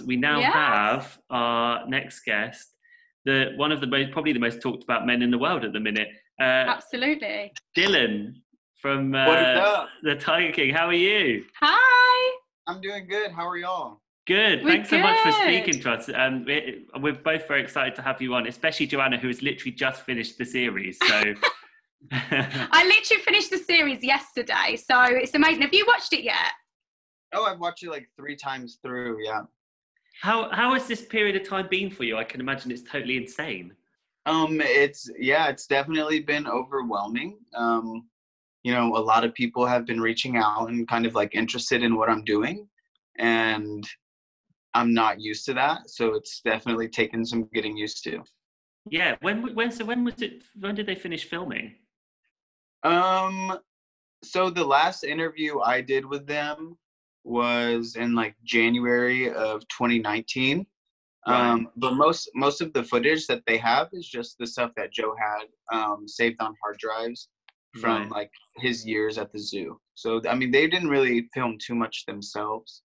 We now Yes. have our next guest, one of the probably the most talked about men in the world at the minute. Absolutely. Dylan from What is up? the Tiger King. How are you? Hi. I'm doing good. How are y'all? Good. We're Thanks so much for good. speaking to us. We're both very excited to have you on, especially Joanna, who has literally just finished the series. So I literally finished the series yesterday, so it's amazing. Have you watched it yet? Oh, I've watched it like 3 times through, yeah. How has this period of time been for you? I can imagine it's totally insane. It's definitely been overwhelming. You know, a lot of people have been reaching out and kind of like interested in what I'm doing, and I'm not used to that, so it's definitely taken some getting used to. Yeah. When was it? When did they finish filming? So the last interview I did with them was in like January of 2019. Right. But most of the footage that they have is just the stuff that Joe had saved on hard drives from Right. like his years at the zoo. So I mean, they didn't really film too much themselves.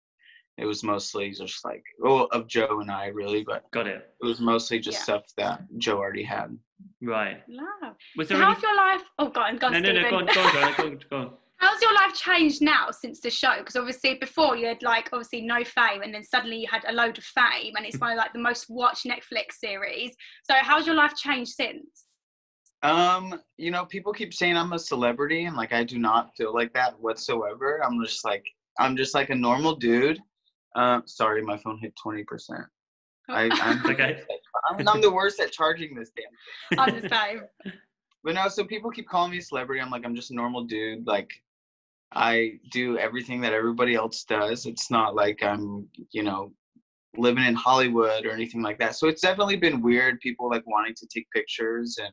It was mostly just like, of Joe and I really, but Got it. it was mostly just Yeah. stuff that Joe already had. Right. Love. Was So there any... how's your life? Oh, go on, No, Stephen. go on. How's your life changed now since the show? Because obviously before you had like obviously no fame, and then suddenly you had a load of fame, and it's one of like the most watched Netflix series. So how's your life changed since? You know, people keep saying I'm a celebrity, and like I do not feel like that whatsoever. I'm just like a normal dude. Sorry, my phone hit 20%. I'm Okay. I'm the worst at charging this damn thing. I'm the same. But no, so people keep calling me a celebrity. I'm like, I'm just a normal dude. Like, I do everything that everybody else does. It's not like I'm, you know, living in Hollywood or anything like that. So it's definitely been weird. People like wanting to take pictures and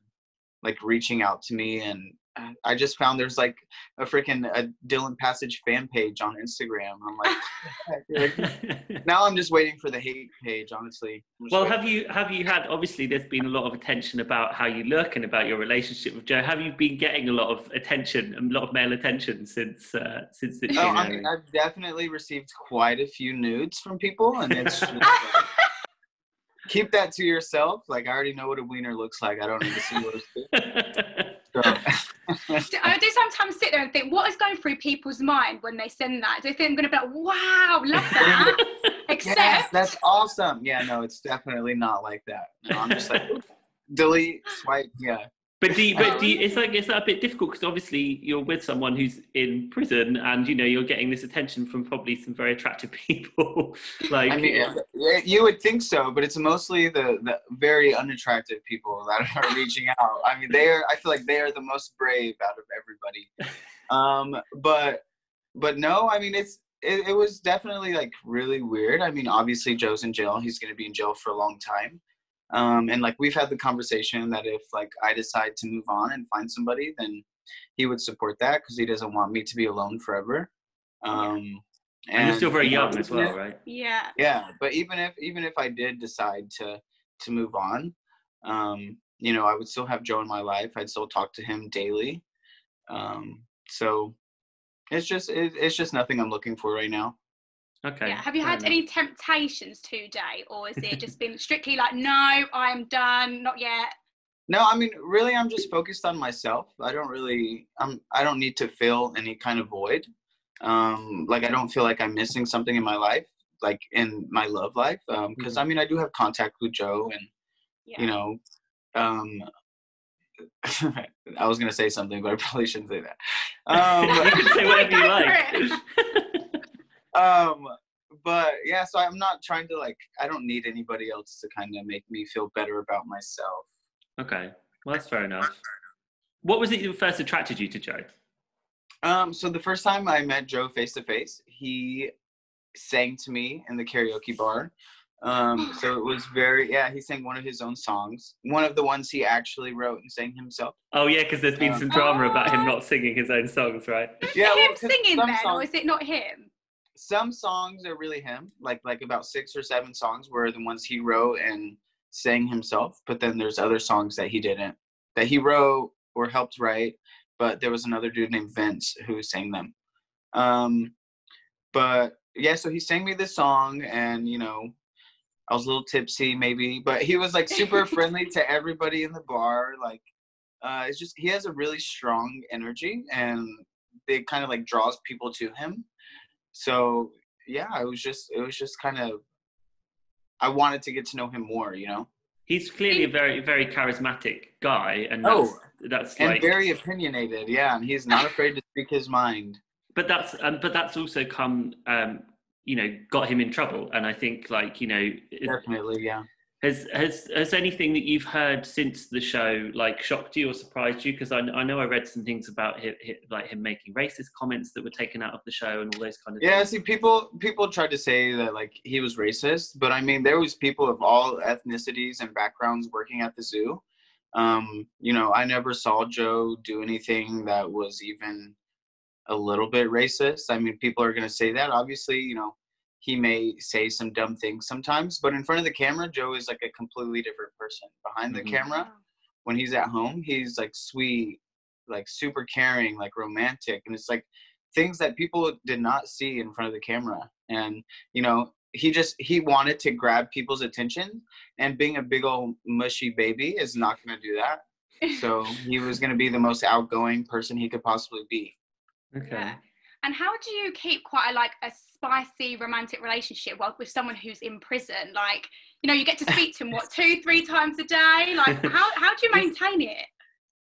like reaching out to me, and I just found there's like a Dylan Passage fan page on Instagram. I'm like, now I'm just waiting for the hate page, honestly. Well, have you had, obviously there's been a lot of attention about how you look and about your relationship with Joe. Have you been getting a lot of attention, a lot of male attention since the Oh, I mean, I've definitely received quite a few nudes from people, and it's just, keep that to yourself. Like, I already know what a wiener looks like. I don't need to see what it's I do sometimes sit there and think, what is going through people's mind when they send that? Do they think I'm going to be like, wow, love that? Except... Yes, that's awesome. Yeah, no, it's definitely not like that. No, I'm just like, delete, swipe, yeah. But it's a bit difficult because obviously you're with someone who's in prison, and you know you're getting this attention from probably some very attractive people. Like, I mean, you would think so, but it's mostly the very unattractive people that are reaching out. I mean, I feel like they are the most brave out of everybody. But no, I mean, it was definitely like really weird. I mean, obviously Joe's in jail. He's going to be in jail for a long time. And like we've had the conversation that if like I decide to move on and find somebody, then he would support that because he doesn't want me to be alone forever. And you're still very young as well, right? Yeah. Yeah, but even if I did decide to move on, you know, I would still have Joe in my life. I'd still talk to him daily. So it's just nothing I'm looking for right now. Okay. Yeah. Have you had any temptations today, or has it just been strictly like, no, I'm done, not yet? No, I mean, really, I'm just focused on myself. I don't need to fill any kind of void. Like I don't feel like I'm missing something in my life, like in my love life. Because I mean, I do have contact with Joe, and you know, I was gonna say something, but I probably shouldn't say that. You can say whatever you like. But yeah, so I'm not trying to like, I don't need anybody else to kind of make me feel better about myself. Okay, well that's fair enough. What was it that first attracted you to Joe? So the first time I met Joe face to face, he sang to me in the karaoke bar. So it was he sang one of his own songs, one of the ones he actually wrote and sang himself. Oh yeah, because there's been some drama about him not singing his own songs, right? Yeah, him singing then, or is it not him? Some songs are really him, like about 6 or 7 songs were the ones he wrote and sang himself, but then there's other songs that he wrote or helped write, but there was another dude named Vince who sang them. But yeah, so he sang me this song, and you know, I was a little tipsy maybe, but he was like super friendly to everybody in the bar. Like, it's just he has a really strong energy, and it kind of like draws people to him. So yeah, it was just kind of, I wanted to get to know him more, you know. He's clearly a very, very charismatic guy, and Oh, that's and like very opinionated, yeah, and he's not afraid to speak his mind. but that's also come you know, got him in trouble. And I think, like, you know, Definitely, yeah. has anything that you've heard since the show like shocked you or surprised you? Because I know I read some things about him making racist comments that were taken out of the show and all those kind of Yeah, things. see, people tried to say that like he was racist, but I mean, there was people of all ethnicities and backgrounds working at the zoo. You know, I never saw Joe do anything that was even a little bit racist. I mean, people are going to say that. Obviously, you know, he may say some dumb things sometimes, but in front of the camera, Joe is like a completely different person. Behind the camera, when he's at home, he's like sweet, like super caring, like romantic. And it's like things that people did not see in front of the camera. And, you know, he wanted to grab people's attention, and being a big old mushy baby is not going to do that. So he was going to be the most outgoing person he could possibly be. Okay. Yeah. And how do you keep quite a spicy romantic relationship with someone who's in prison? Like, you know, you get to speak to him, 2-3 times a day? Like, how do you maintain it?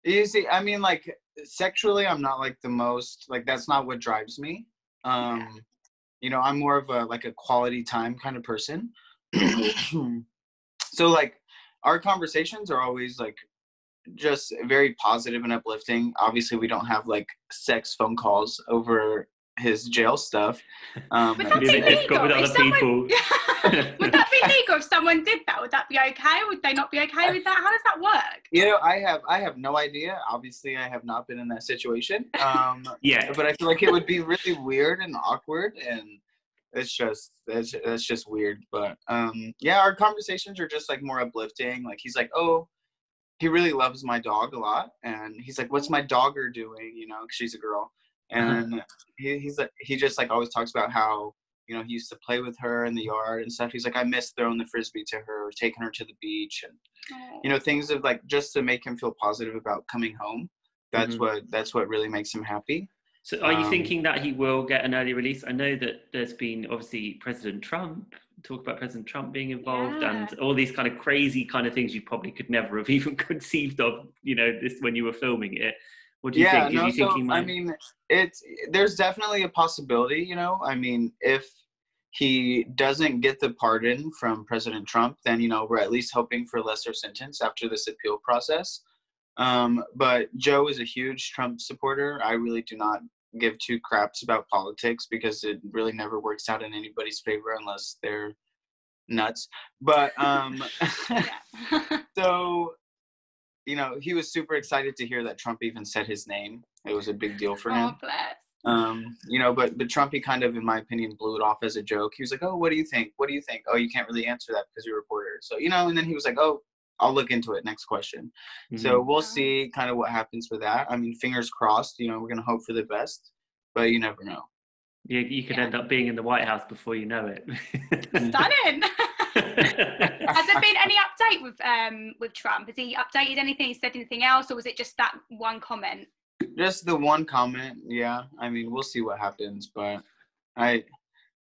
You see, I mean, like, sexually, I'm not like the most, like, that's not what drives me. You know, I'm more of a quality time kind of person. So, like, our conversations are always like just very positive and uplifting. Obviously, we don't have like sex phone calls over his jail stuff. Would that be legal? With other people. Would that be legal if someone did that? Would that be okay? Would they not be okay with that? How does that work? You know, I have no idea. Obviously, I have not been in that situation. Yeah. But I feel like it would be really weird and awkward, and it's just weird. But yeah, our conversations are just like more uplifting. Like he's like, oh, he really loves my dog a lot, and he's like, what's my dogger doing, you know, 'cause she's a girl. And he's like, he just like always talks about how, you know, he used to play with her in the yard and stuff. He's like, I miss throwing the frisbee to her, or taking her to the beach, and you know, things of like just to make him feel positive about coming home. That's what really makes him happy. So are you thinking that he will get an early release? I know that there's been obviously President Trump being involved, and all these kind of crazy kind of things you probably could never have even conceived of, you know, this when you were filming it. What do you think? No, do you think he might? I mean, there's definitely a possibility, you know. I mean, if he doesn't get the pardon from President Trump, then, you know, we're at least hoping for a lesser sentence after this appeal process. But Joe is a huge Trump supporter. I really do not give two craps about politics, because it really never works out in anybody's favor unless they're nuts. But so, you know, he was super excited to hear that Trump even said his name. It was a big deal for him. Oh, bless. You know, but Trump, he kind of, in my opinion, blew it off as a joke. He was like, oh, what do you think? What do you think? Oh, you can't really answer that because you're a reporter. So, you know, and then he was like, oh, I'll look into it. Next question. So we'll see kind of what happens with that. I mean, fingers crossed, you know, we're going to hope for the best, but you never know. Yeah, you could end up being in the White House before you know it. Stunning. Has there been any update with Trump? Has he updated anything? He said anything else, or was it just that one comment? Just the one comment. Yeah. I mean, we'll see what happens, but I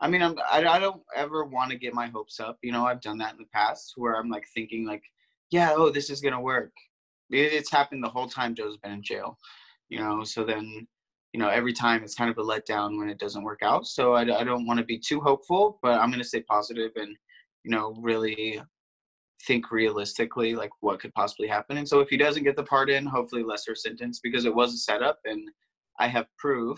don't ever want to get my hopes up. You know, I've done that in the past where I'm like thinking like, yeah, oh, this is going to work. It's happened the whole time Joe's been in jail, you know, so then, you know, every time it's kind of a letdown when it doesn't work out. So I don't want to be too hopeful, but I'm going to stay positive and, you know, really think realistically, like what could possibly happen. And so if he doesn't get the pardon, hopefully lesser sentence, because it was a setup, and I have proof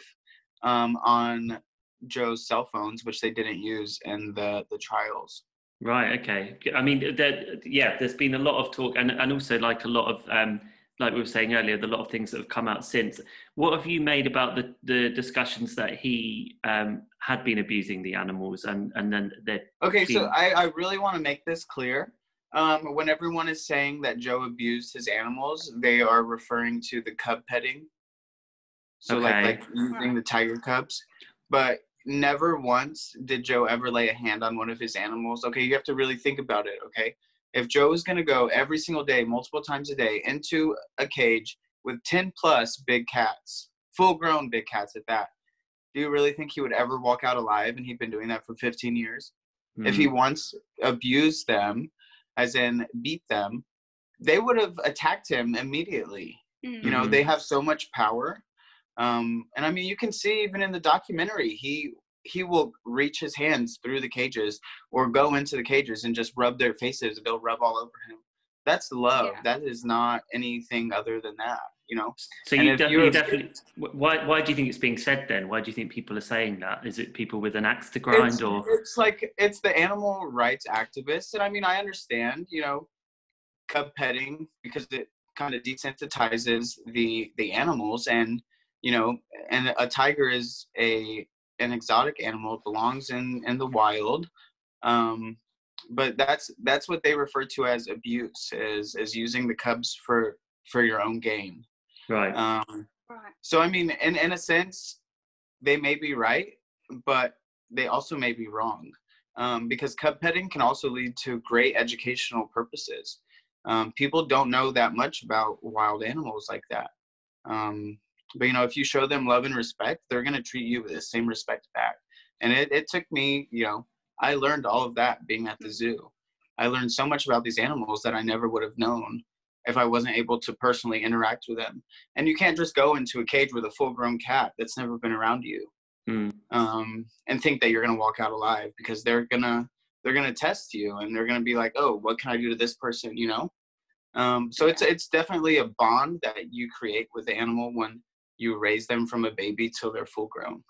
on Joe's cell phones, which they didn't use in the trials. Right. Okay. I mean, there's been a lot of talk, and also like a lot of like we were saying earlier, a lot of things that have come out since. What have you made about the discussions that he had been abusing the animals, and then that? Okay, so I really want to make this clear. When everyone is saying that Joe abused his animals, they are referring to the cub petting. So like using the tiger cubs. But never once did Joe ever lay a hand on one of his animals. Okay, you have to really think about it, okay? If Joe is going to go every single day, multiple times a day, into a cage with 10 plus big cats, full-grown big cats at that, do you really think he would ever walk out alive? And he'd been doing that for 15 years. If he once abused them, as in beat them, they would have attacked him immediately. You know, they have so much power. And I mean, you can see even in the documentary, he will reach his hands through the cages or go into the cages and just rub their faces. They'll rub all over him. That's love. Yeah. That is not anything other than that, you know? So you definitely, why do you think it's being said then? Why do you think people are saying that? Is it people with an axe to grind or? It's like, it's the animal rights activists. And I mean, I understand, you know, cub petting, because it kind of desensitizes the animals, and, you know, and a tiger is an exotic animal. It belongs in the wild. But that's what they refer to as abuse, is using the cubs for your own gain. Right. Right. So, I mean, in a sense, they may be right, but they also may be wrong. Because cub petting can also lead to great educational purposes. People don't know that much about wild animals like that. But, you know, if you show them love and respect, they're going to treat you with the same respect back. And it took me, you know, I learned all of that being at the zoo. I learned so much about these animals that I never would have known if I wasn't able to personally interact with them. And you can't just go into a cage with a full-grown cat that's never been around you, and think that you're going to walk out alive, because they're gonna test you, and they're gonna be like, oh, what can I do to this person, you know? So it's definitely a bond that you create with the animal when you raise them from a baby till they're full grown.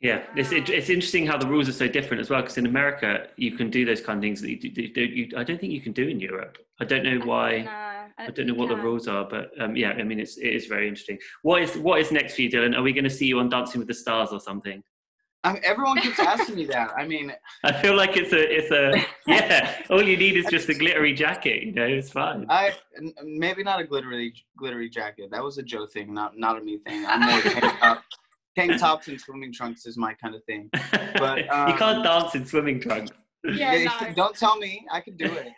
Yeah, it's interesting how the rules are so different as well, because in America you can do those kind of things that I don't think you can do in Europe. I don't know why. I don't know what the rules are, but yeah, I mean, it is very interesting. What is next for you, Dylan? Are we going to see you on Dancing with the Stars or something? Everyone keeps asking me that. I mean, I feel like it's a yeah. All you need is just a glittery jacket. You know, it's fine. Maybe not a glittery jacket. That was a Joe thing, not a me thing. I'm more tank tops and swimming trunks is my kind of thing. But you can't dance in swimming trunks. Yeah, no. Don't tell me. I can do it.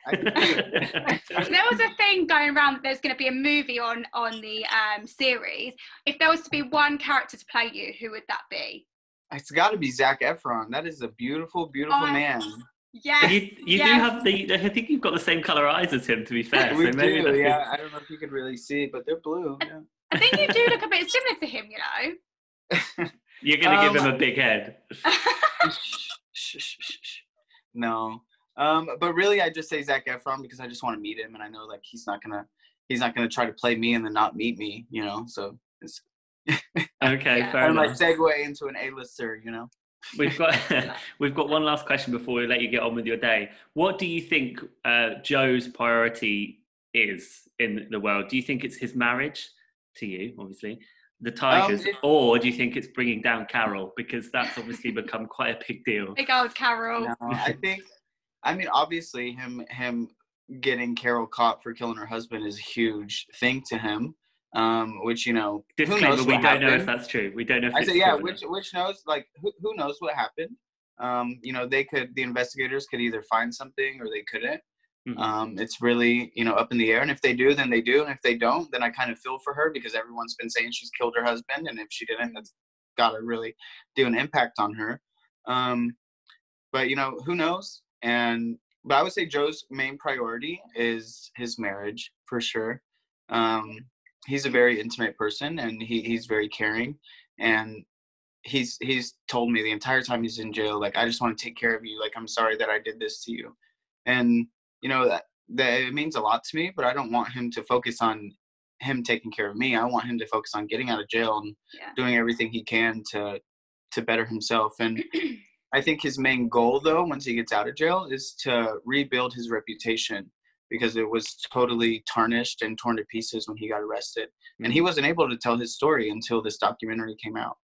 There was a thing going around that there's going to be a movie on the series. If there was to be one character to play you, who would that be? It's got to be Zac Efron. That is a beautiful, beautiful man. Yes. You do have I think you've got the same color eyes as him, to be fair. We do, yeah. I don't know if you could really see it, but they're blue. Yeah. I think you do look a bit similar to him, you know. You're going to give him a big head. No. But really, I just say Zac Efron because I just want to meet him, and I know like he's not gonna try to play me and then not meet me, you know. So it's okay. Fair enough. Like segue into an A-lister, you know. We've got one last question before we let you get on with your day. What do you think Joe's priority is in the world? Do you think it's his marriage to you, obviously, the Tigers, or do you think it's bringing down Carol, because that's obviously become quite a big deal? Big old Carol. No, I mean, obviously him getting Carol caught for killing her husband is a huge thing to him. Which, you know, disclaimer, we don't know if that's true. We don't know if I said, yeah, which knows, like, who knows what happened? You know, the investigators could either find something or they couldn't. Mm-hmm. It's really, you know, up in the air. And if they do, then they do. And if they don't, then I kind of feel for her, because everyone's been saying she's killed her husband. And if she didn't, that's got to really do an impact on her. But, you know, who knows? But I would say Joe's main priority is his marriage, for sure. He's a very intimate person, and he's very caring. And he's told me the entire time he's in jail, like, I just want to take care of you. Like, I'm sorry that I did this to you. And, you know, that it means a lot to me, but I don't want him to focus on him taking care of me. I want him to focus on getting out of jail and doing everything he can to better himself. And I think his main goal, though, once he gets out of jail, is to rebuild his reputation, because it was totally tarnished and torn to pieces when he got arrested. And he wasn't able to tell his story until this documentary came out.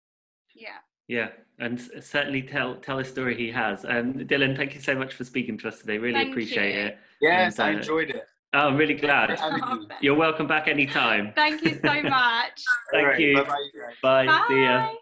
Yeah, and certainly tell a story he has. Dylan, thank you so much for speaking to us today. Really appreciate it. Yes, I enjoyed it. Oh, I'm really glad. You're welcome back anytime. Thank you so much. Thank you. Bye-bye, you guys. Bye. Bye. See ya.